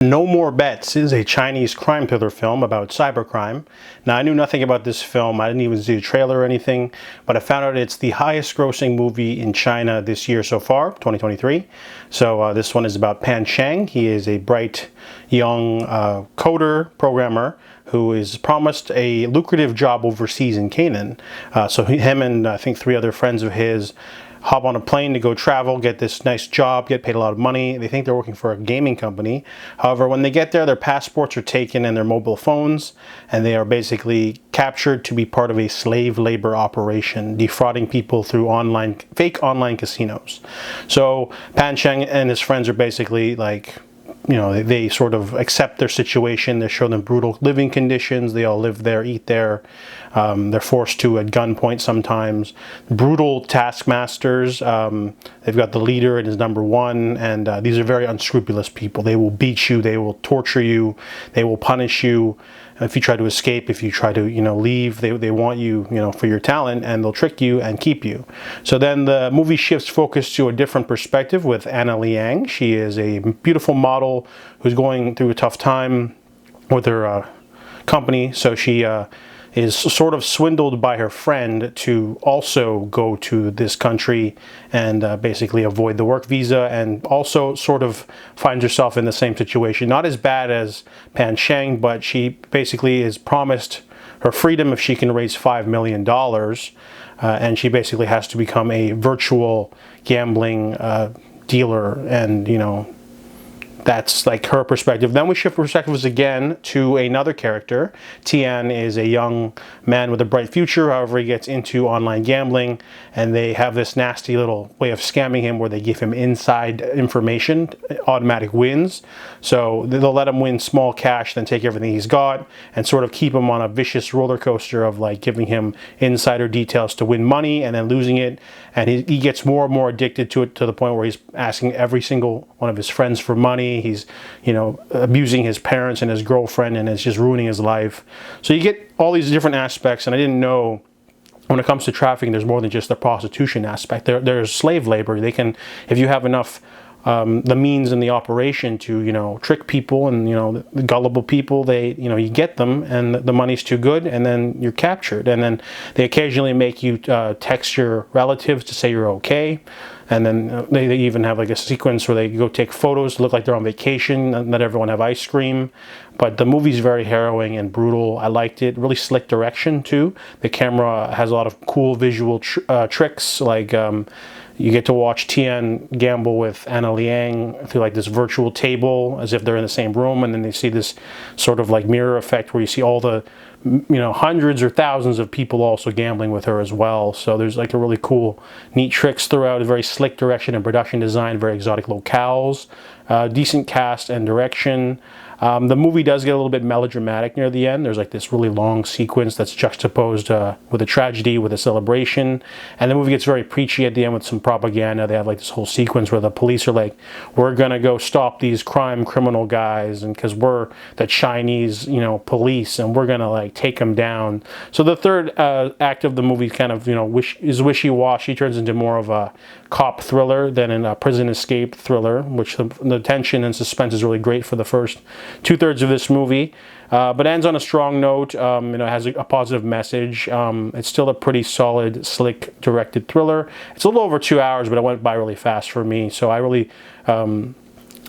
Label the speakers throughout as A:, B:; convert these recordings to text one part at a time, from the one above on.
A: No More Bets is a Chinese crime thriller film about cybercrime. Now, I knew nothing about this film. I didn't even see a trailer or anything, but I found out it's the highest grossing movie in China this year so far, 2023. So this one is about Pan Cheng. He is a bright, young coder, programmer, who is promised a lucrative job overseas in Canaan. So him and I think 3 other friends of his hop on a plane to go travel, get this nice job, get paid a lot of money. They think they're working for a gaming company. However, when they get there, their passports are taken and their mobile phones, and they are basically captured to be part of a slave labor operation, defrauding people through fake online casinos. So Pan Cheng and his friends are basically like, you know, they sort of accept their situation. They show them brutal living conditions. They all live there, eat there. They're forced to at gunpoint sometimes. Brutal taskmasters. They've got the leader and his number 1, and these are very unscrupulous people. They will beat you. They will torture you. They will punish you if you try to escape. If you try to, leave, they want you, for your talent, and they'll trick you and keep you. So then the movie shifts focus to a different perspective with Anna Liang. She is a beautiful model who's going through a tough time with her company. So she is sort of swindled by her friend to also go to this country and basically avoid the work visa, and also sort of finds herself in the same situation. Not as bad as Pan Cheng, but she basically is promised her freedom if she can raise $5 million. And she basically has to become a virtual gambling dealer, and that's like her perspective. Then we shift perspectives again to another character. Tian is a young man with a bright future. However, he gets into online gambling, and they have this nasty little way of scamming him where they give him inside information, automatic wins. So they'll let him win small cash, then take everything he's got and sort of keep him on a vicious roller coaster of like giving him insider details to win money and then losing it. And he gets more and more addicted to it, to the point where he's asking every single one of his friends for money. He's, abusing his parents and his girlfriend, and it's just ruining his life. So you get all these different aspects, and I didn't know when it comes to trafficking, there's more than just the prostitution aspect. There's slave labor. They can, if you have enough the means and the operation to, trick people, and, the gullible people, they, you get them, and the money's too good, and then you're captured. And then they occasionally make you text your relatives to say you're okay. And then they even have like a sequence where they go take photos to look like they're on vacation and let everyone have ice cream. But the movie's very harrowing and brutal. I liked it. Really slick direction too. The camera has a lot of cool visual tricks, like you get to watch Tian gamble with Anna Liang through like this virtual table as if they're in the same room, and then they see this sort of like mirror effect where you see all the hundreds or thousands of people also gambling with her as well. So there's like a really cool, neat tricks throughout, a very slick direction and production design, very exotic locales, decent cast and direction. The movie does get a little bit melodramatic near the end. There's like this really long sequence that's juxtaposed with a tragedy, with a celebration. And the movie gets very preachy at the end with some propaganda. They have like this whole sequence where the police are like, we're going to go stop these criminal guys, and because we're the Chinese, police, and we're going to like take them down. So the third act of the movie kind of, is wishy-washy, turns into more of a cop thriller than a prison escape thriller, which the tension and suspense is really great for the first 2/3 of this movie, but ends on a strong note. It has a positive message. It's still a pretty solid, slick, directed thriller. It's a little over 2 hours, but it went by really fast for me. So I really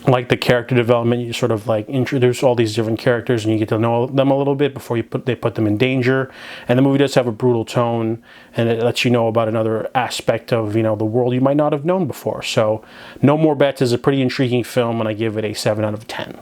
A: like the character development. You sort of like introduce all these different characters, and you get to know them a little bit before they put them in danger. And the movie does have a brutal tone, and it lets you know about another aspect of the world you might not have known before. So No More Bets is a pretty intriguing film, and I give it a 7 out of 10.